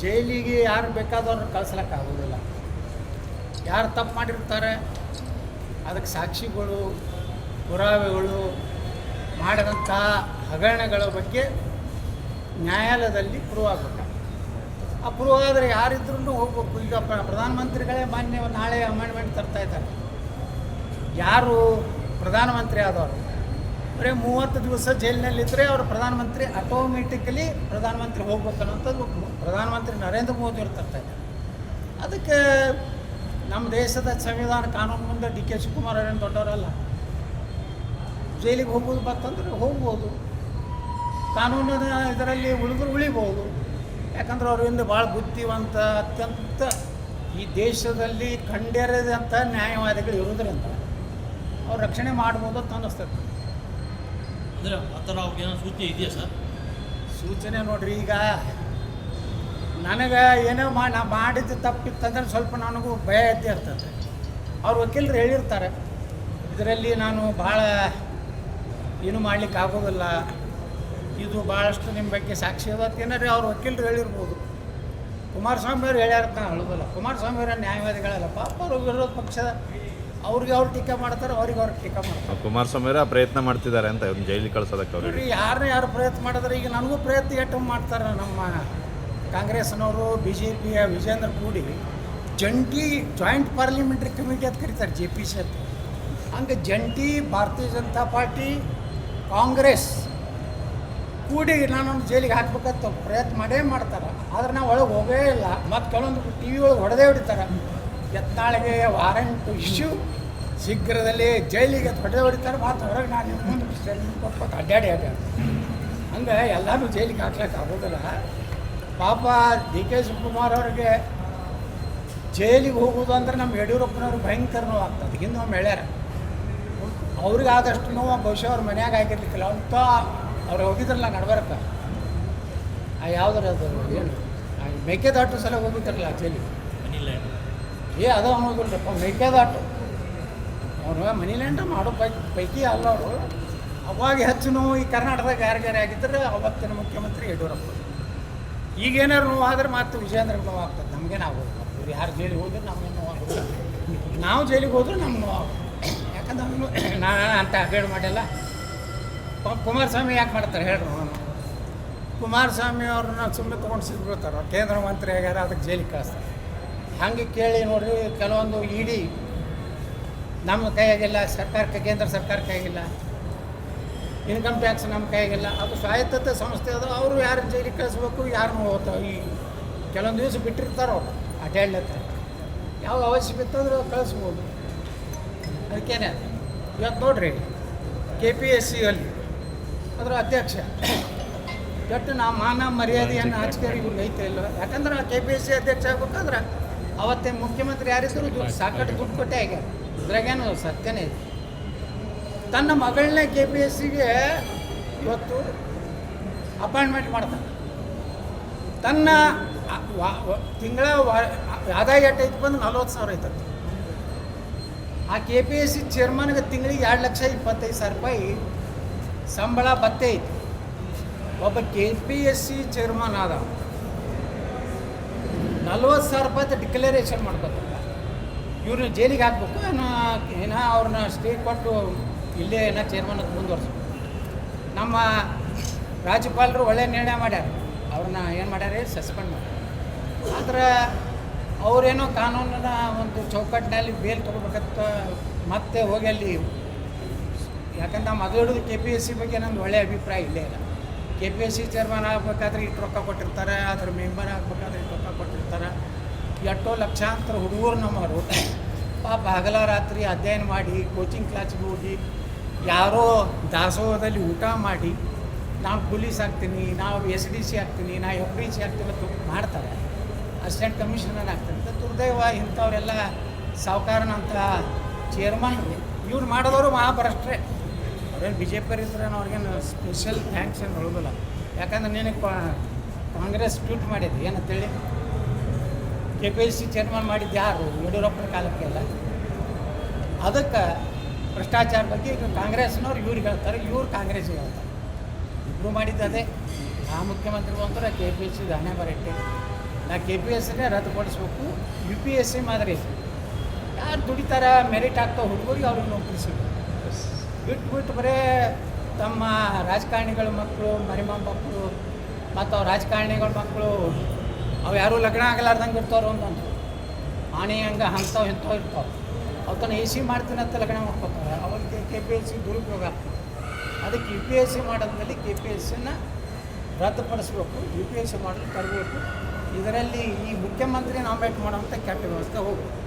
ಜೈಲಿಗೆ ಯಾರು ಬೇಕಾದವ್ರನ್ನ ಕಳಿಸ್ಲಿಕ್ಕಾಗೋದಿಲ್ಲ. ಯಾರು ತಪ್ಪು ಮಾಡಿರ್ತಾರೆ ಅದಕ್ಕೆ ಸಾಕ್ಷಿಗಳು, ಪುರಾವೆಗಳು, ಮಾಡಿದಂಥ ಹಗರಣಗಳ ಬಗ್ಗೆ ನ್ಯಾಯಾಲಯದಲ್ಲಿ ಪ್ರೂವ್ ಆಗಬೇಕು. ಆ ಪ್ರೂವ್ ಆದರೆ ಯಾರಿದ್ರೂ ಹೋಗ್ಬೇಕು. ಈಗ ಪ್ರಧಾನಮಂತ್ರಿಗಳೇ ನಾಳೆ ಅಮೆಂಡ್ಮೆಂಟ್ ತರ್ತಾ ಇದ್ದಾರೆ. ಯಾರು ಪ್ರಧಾನಮಂತ್ರಿ ಆದವರು ಬರೀ 30 ದಿವಸ ಜೈಲಿನಲ್ಲಿದ್ದರೆ ಅವರು ಪ್ರಧಾನಮಂತ್ರಿ ಆಟೋಮೆಟಿಕಲಿ ಪ್ರಧಾನಮಂತ್ರಿ ಹೋಗ್ಬೇಕು ಅನ್ನೋಂಥದ್ದು ಪ್ರಧಾನಮಂತ್ರಿ ನರೇಂದ್ರ ಮೋದಿ ಅವರು ತರ್ತಾ ಇದ್ದಾರೆ. ಅದಕ್ಕೆ ನಮ್ಮ ದೇಶದ ಸಂವಿಧಾನ ಕಾನೂನು ಮುಂದೆ ಡಿ ಕೆ ಶಿವಕುಮಾರ್ ಅವರೇನು ದೊಡ್ಡವರಲ್ಲ. ಜೈಲಿಗೆ ಹೋಗ್ಬೋದು ಬರ್ತಂದ್ರೆ ಹೋಗ್ಬೋದು, ಕಾನೂನಿನ ಇದರಲ್ಲಿ ಉಳಿಬೋದು. ಯಾಕಂದ್ರೆ ಅವರಿಂದ ಭಾಳ ಬುದ್ಧಿವಂತ, ಅತ್ಯಂತ ಈ ದೇಶದಲ್ಲಿ ಕಂಡೇರದಂಥ ನ್ಯಾಯವಾದಿಗಳು ಇರೋದ್ರಿಂದ ಅವ್ರು ರಕ್ಷಣೆ ಮಾಡ್ಬೋದು ಅಂತ ಅನ್ನಿಸ್ತದೆ. ಅಂದರೆ ಆ ಥರ ಅವ್ರಿಗೇನೋ ಸೂಚನೆ ಇದೆಯಾ ಸರ್? ಸೂಚನೆ ನೋಡ್ರಿ, ಈಗ ನನಗೆ ಏನೋ ನಾ ಮಾಡಿದ್ದು ತಪ್ಪಿತ್ತಂದ್ರೆ ಸ್ವಲ್ಪ ನನಗೂ ಭಯ ಇದ್ದೇ ಇರ್ತದೆ. ಅವ್ರ ವಕೀಲರು ಹೇಳಿರ್ತಾರೆ, ಇದರಲ್ಲಿ ನಾನು ಭಾಳ ಏನೂ ಮಾಡ್ಲಿಕ್ಕೆ ಆಗೋದಿಲ್ಲ, ಇದು ಭಾಳಷ್ಟು ನಿಮ್ಮ ಬಗ್ಗೆ ಸಾಕ್ಷಿ ಅದ ಏನಾರಿ ಅವ್ರ ವಕೀಲರು ಹೇಳಿರ್ಬೋದು. ಕುಮಾರಸ್ವಾಮಿ ಅವ್ರು ಹೇಳ್ಯಾರ ಅಂತ ಹೇಳೋದಿಲ್ಲ. ಕುಮಾರಸ್ವಾಮಿ ಅವರ ನ್ಯಾಯವಾದಿಗಳಲ್ಲ, ಪಾಪ ಅವರು ವಿರೋಧ ಪಕ್ಷದ ಅವ್ರಿಗೆ ಅವ್ರು ಟೀಕೆ ಮಾಡ್ತಾರೆ, ಅವ್ರಿಗೆ ಟೀಕೆ ಮಾಡ್ತಾರೆ. ಕುಮಾರಸ್ವಾಮಿ ಅವರ ಪ್ರಯತ್ನ ಮಾಡ್ತಿದ್ದಾರೆ ಅಂತ ಅವ್ರನ್ನ ಜೈಲಿಗೆ ಕಳ್ಸೋದಕ್ಕೆ. ಅವ್ರಿಗೆ ಯಾರು ಪ್ರಯತ್ನ ಮಾಡಿದ್ರೆ ಈಗ ನನಗೂ ಪ್ರಯತ್ನ ಎಷ್ಟು ಮಾಡ್ತಾರೆ. ನಮ್ಮ ಕಾಂಗ್ರೆಸ್ನವರು BJPಯ ವಿಜೇಂದ್ರ ಕೂಡಿ ಜಾಯಿಂಟ್ ಪಾರ್ಲಿಮೆಂಟ್ರಿ ಕಮಿಟಿ ಅಂತ ಕರೀತಾರೆ, JPC ಅಂತ. ಹಂಗೆ ಜಂಟಿ ಭಾರತೀಯ ಜನತಾ ಪಾರ್ಟಿ ಕಾಂಗ್ರೆಸ್ ಕೂಡಿ ನಾನೊಂದು ಜೈಲಿಗೆ ಹಾಕ್ಬೇಕಂತ ಪ್ರಯತ್ನ ಮಾಡ್ತಾರೆ. ಆದರೆ ನಾವು ಒಳಗೆ ಹೋಗೇ ಇಲ್ಲ. ಮತ್ತು ಕೆಲವೊಂದು TV ಒಳಗೆ ಹೊಡೆದೇ ಹೊಡಿತಾರೆ. ಯತ್ನಾಳಿಗೆ ವಾರಂಟ್ ಇಶ್ಯೂ, ಶೀಘ್ರದಲ್ಲಿ ಜೈಲಿಗೆ ಹೊಡೆದೇ ಹೊಡಿತಾರೆ. ಮತ್ತು ಹೊರಗೆ ನಾನು ಮುಂದೆ ಕೊಟ್ಬಿಟ್ಟು ಅಡ್ಡಾಡಿ ಹಂಗೆ ಎಲ್ಲರೂ ಜೈಲಿಗೆ ಹಾಕ್ಲಿಕ್ಕೆ ಆಗೋದಿಲ್ಲ. ಪಾಪ ಡಿ ಕೆ ಶಿವಕುಮಾರ್ ಅವ್ರಿಗೆ ಜೈಲಿಗೆ ಹೋಗೋದು ಅಂದ್ರೆ ನಮ್ಮ ಯಡಿಯೂರಪ್ಪನವ್ರಿಗೆ ಭಯಂಕರ ನೋವು ಆಗ್ತದೆ. ಹಿಂದೆ ಒಮ್ಮೆ ಹೇಳ್ಯಾರ, ಅವ್ರಿಗೆ ಆದಷ್ಟು ನೋವು ಬಹುಶಃ ಅವ್ರ ಮನ್ಯಾಗ ಆಗಿರ್ಲಿಕ್ಕಿಲ್ಲ ಅಂತ. ಅವ್ರು ಹೋಗಿದ್ರಲ್ಲ ನಡ್ಬರಕ್ಕೆ, ಯಾವುದ್ರ ಅದು ಏನು ಮೇಕೆದಾಟು ಸಲ ಹೋಗಿದ್ರಲ್ಲ ಜೈಲಿಗೆ, ಅದು ಅನ್ನೋದಿಲ್ಲಪ್ಪ ಮೇಕೆದಾಟು. ಅವರು ಮನಿಲ್ಯಾಂಡ ಮಾಡೋ ಪೈಕಿ ಅಲ್ಲ ಅವರು. ಅವಾಗ ಹೆಚ್ಚು ನೋವು ಈ ಕರ್ನಾಟಕದಾಗ ಯಾರಿಗಾರೆ ಆಗಿದ್ದರೆ ಅವತ್ತಿನ ಮುಖ್ಯಮಂತ್ರಿ ಯಡಿಯೂರಪ್ಪ. ಈಗೇನಾದ್ರು ನೋವು ಆದರೆ ಮತ್ತು ವಿಜೇಂದ್ರಗೆ ನೋವು ಆಗ್ತದೆ. ನಮಗೇನು ಆಗೋದು, ಇವ್ರು ಯಾರು ಜೈಲಿಗೆ ಹೋದ್ರೆ ನಮಗೇನು ನೋವು ಆಗೋದು. ನಾವು ಜೈಲಿಗೆ ಹೋದ್ರೆ ನಮ್ಗೆ ನೋವು ಆಗೋದು. ಯಾಕಂದ್ರೆ ನಾನು ಅಂತ ಅಬೇಡ್ ಮಾಡಿಲ್ಲ. ಕುಮಾರಸ್ವಾಮಿ ಯಾಕೆ ಮಾಡ್ತಾರೆ ಹೇಳ್ರಿ? ಕುಮಾರಸ್ವಾಮಿ ಅವ್ರನ್ನ ಸುಮ್ಮನೆ ತೊಗೊಂಡು ಸಿಗ್ಬಿಡ್ತಾರೆ. ಕೇಂದ್ರ ಮಂತ್ರಿ ಆಗ್ಯಾರ, ಅದಕ್ಕೆ ಜೈಲಿಗೆ ಕಳಿಸ್ತಾರೆ. ಹಾಗೆ ಕೇಳಿ ನೋಡ್ರಿ, ಕೆಲವೊಂದು ಇಡಿ ನಮ್ಮ ಕೈಯಾಗಿಲ್ಲ, ಸರ್ಕಾರಕ್ಕೆ ಕೇಂದ್ರ ಸರ್ಕಾರ ಕೈಯಾಗಿಲ್ಲ, ಇನ್ಕಮ್ ಟ್ಯಾಕ್ಸ್ ನಮ್ಮ ಕೈಯಾಗಿಲ್ಲ. ಅದು ಸ್ವಾಯತ್ತತೆ ಸಂಸ್ಥೆ ಅದು. ಅವರು ಯಾರು ಜೈಲಿಗೆ ಕಳಿಸ್ಬೇಕು, ಯಾರನ್ನೂ ಹೋಗ್ತಾವೆ. ಈ ಕೆಲವೊಂದು ದಿವಸ ಬಿಟ್ಟಿರ್ತಾರೆ ಅವರು ಅಡ್ಡಾಡ್ಲತ್ತಾರೆ. ಯಾವ ಅವಶ್ಯಕತೆ ಇದ್ರೂ ಕಳಿಸ್ಬೋದು. ಅದಕ್ಕೇನೆ ಇವತ್ತು ನೋಡ್ರಿ KPSC ಅಲ್ಲಿ ಅದರ ಅಧ್ಯಕ್ಷ ಕೆಟ್ಟು ನಾ ಮಾನ ಮರ್ಯಾದೆಯನ್ನು ಆಚಕರಿ ಇವ್ರಿಗೆ ಐತೆ ಇಲ್ಲ. ಯಾಕಂದ್ರೆ KPSC ಅಧ್ಯಕ್ಷ ಆಗ್ಬೇಕಾದ್ರೆ ಅವತ್ತೇ ಮುಖ್ಯಮಂತ್ರಿ ಯಾರಿದ್ರು ಸಾಕಷ್ಟು ದುಡ್ಡು ಕೊಟ್ಟೆ ಆಗ್ಯಾರ. ಇದ್ರಾಗೇನು ಸತ್ಯನೇ ಇದೆ. ತನ್ನ ಮಗಳನ್ನೇ KPSCಗೆ ಇವತ್ತು ಅಪಾಯಿಂಟ್ಮೆಂಟ್ ಮಾಡ್ತಾನೆ. ತನ್ನ ತಿಂಗಳ ಆದಾಯ ಎಷ್ಟೈತೆ ಬಂದು 40,000 ಐತಂತೆ. ಆ KPSC ಚೇರ್ಮನ್ಗೆ ತಿಂಗಳಿಗೆ 2,25,000 ರೂಪಾಯಿ ಸಂಬಳ ಬತ್ತೆ ಐತಿ. ಒಬ್ಬ KPSC ಚೇರ್ಮನ್ ಆದ 40,000 ರೂಪಾಯಿ ಡಿಕ್ಲರೇಷನ್ ಮಾಡ್ಕೊತಾರೆ. ಇವ್ರನ್ನ ಜೈಲಿಗೆ ಹಾಕ್ಬೇಕು ಏನೋ ಅವ್ರನ್ನ ಸ್ಟೇ ಕೊಟ್ಟು ಇಲ್ಲೇ ಏನೋ ಚೇರ್ಮನ್ ಅಂತ ಮುಂದುವರ್ಸ್ಬೇಕು. ನಮ್ಮ ರಾಜ್ಯಪಾಲರು ಒಳ್ಳೆಯ ನಿರ್ಣಯ ಮಾಡ್ಯಾರ. ಅವ್ರನ್ನ ಏನು ಮಾಡ್ಯಾರ, ಸಸ್ಪೆಂಡ್ ಮಾಡ್ಯಾರ. ಆದ್ರೆ ಅವರೇನೋ ಕಾನೂನಿನ ಒಂದು ಚೌಕಟ್ಟಿನಲ್ಲಿ ಬೇಲ್ ತೊಗೋಬೇಕಂತ ಮತ್ತೆ ಹೋಗಿ ಅಲ್ಲಿ. ಯಾಕಂದ್ರೆ ನಾವು ಅದು ಹಿಡಿದು KPSC ಬಗ್ಗೆ ನಮ್ದು ಒಳ್ಳೆಯ ಅಭಿಪ್ರಾಯ ಇಲ್ಲೇ ಇಲ್ಲ. KPSC ಚೇರ್ಮನ್ ಆಗಬೇಕಾದ್ರೆ ಇಷ್ಟು ರೊಕ್ಕ ಕೊಟ್ಟಿರ್ತಾರೆ, ಅದ್ರ ಮೆಂಬರ್ ಆಗಬೇಕಾದ್ರೆ ಇಷ್ಟು ರೊಕ್ಕ ಕೊಟ್ಟಿರ್ತಾರೆ. ಎಷ್ಟೋ ಲಕ್ಷಾಂತರ ಹುಡುಗರು ನಮ್ಮವರು ಪಾಪ ಹಗಲ ರಾತ್ರಿ ಅಧ್ಯಯನ ಮಾಡಿ ಕೋಚಿಂಗ್ ಕ್ಲಾಸಿಗೆ ಹೋಗಿ ಯಾರೋ ದಾಸೋಹದಲ್ಲಿ ಊಟ ಮಾಡಿ ನಾವು ಪೊಲೀಸ್ ಆಗ್ತೀನಿ, ನಾವು SDC ಆಗ್ತೀನಿ, ನಾವು FDC ಆಗ್ತೀನಿ ಅಂತ ಮಾಡ್ತಾರೆ. ಅಸಿಸ್ಟೆಂಟ್ ಕಮಿಷನರ್ ಆಗ್ತಾರೆ ಅಂತ. ದುರ್ದೈವ ಇಂಥವರೆಲ್ಲ ಸಾವುಕಾರನಂಥ ಚೇರ್ಮನ್ ಇವ್ರು ಮಾಡಿದವರು ಮಹಾಭ್ರಷ್ಟರೇ. ಅವ್ರೇನು BJP ಇದ್ರೆ ಅವ್ರಿಗೇನು ಸ್ಪೆಷಲ್ ಥ್ಯಾಂಕ್ಸ್ ಏನು ಹೇಳೋದಿಲ್ಲ. ಯಾಕಂದ್ರೆ ನಿನಗೆ ಕಾಂಗ್ರೆಸ್ ಟ್ವೀಟ್ ಮಾಡಿದ್ದೆ ಏನಂತೇಳಿ, KPSC ಚೇರ್ಮನ್ ಮಾಡಿದ್ದು ಯಾರು? ಯಡಿಯೂರಪ್ಪನ ಕಾಲಕ್ಕೆಲ್ಲ. ಅದಕ್ಕೆ ಭ್ರಷ್ಟಾಚಾರ ಬಗ್ಗೆ ಈಗ ಕಾಂಗ್ರೆಸ್ನವ್ರು ಇವ್ರಿಗೆ ಹೇಳ್ತಾರೆ, ಇವ್ರು ಕಾಂಗ್ರೆಸ್ಸಿಗೆ ಹೇಳ್ತಾರೆ. ಇಬ್ಬರು ಮಾಡಿದ್ದು ಅದೇ. ಆ ಮುಖ್ಯಮಂತ್ರಿಗಳು ಅಂತಾರೆ KPSC ಹಣೆ ಬರಟ್ಟೆ. ನಾ KPSCನೇ ರದ್ದುಪಡಿಸ್ಬೇಕು. UPSC ಮಾದರಿ ಯಾರು ದುಡಿತಾರ ಮೆರಿಟ್ ಆಗ್ತಾವ ಹುಡುಗರಿಗೆ ಅವ್ರಿಗೆ ನೌಕರಿ ಸಿಗಬೇಕು. ಬಿಟ್ಟು ಬರೇ ತಮ್ಮ ರಾಜಕಾರಣಿಗಳ ಮಕ್ಕಳು ಮರಿಮಕ್ಕಳು ಮತ್ತು ಅವ್ರ ರಾಜಕಾರಣಿಗಳ ಮಕ್ಕಳು ಅವು ಯಾರೂ ಲಗ್ನ ಆಗಲಾರ್ದಂಗೆ ಇರ್ತಾವ್ರು ಒಂದೊಂದು ಆಣೆ ಹಂಗೆ ಅಂಥವು ಇಂಥವು ಇರ್ತಾವೆ. ಅವತ್ತನ್ನು AC ಮಾಡ್ತೀನಿ ಅಂತ ಲಗ್ನ ಮಾಡ್ಕೊತಾರೆ. ಅವ್ರಿಗೆ KPSC ದುರುಪಯೋಗ ಆಗ್ತದೆ. ಅದಕ್ಕೆ UPSC ಮಾಡೋದ್ರಲ್ಲಿ KPSCನ ರದ್ದುಪಡಿಸ್ಬೇಕು. UPSC ಮಾಡಲು ತರಬೇಕು. ಇದರಲ್ಲಿ ಈ ಮುಖ್ಯಮಂತ್ರಿ ನಾಮಿನೇಟ್ ಮಾಡೋಂಥ ಕೆಟ್ಟ ವ್ಯವಸ್ಥೆ ಹೋಗ್ಬೇಕು.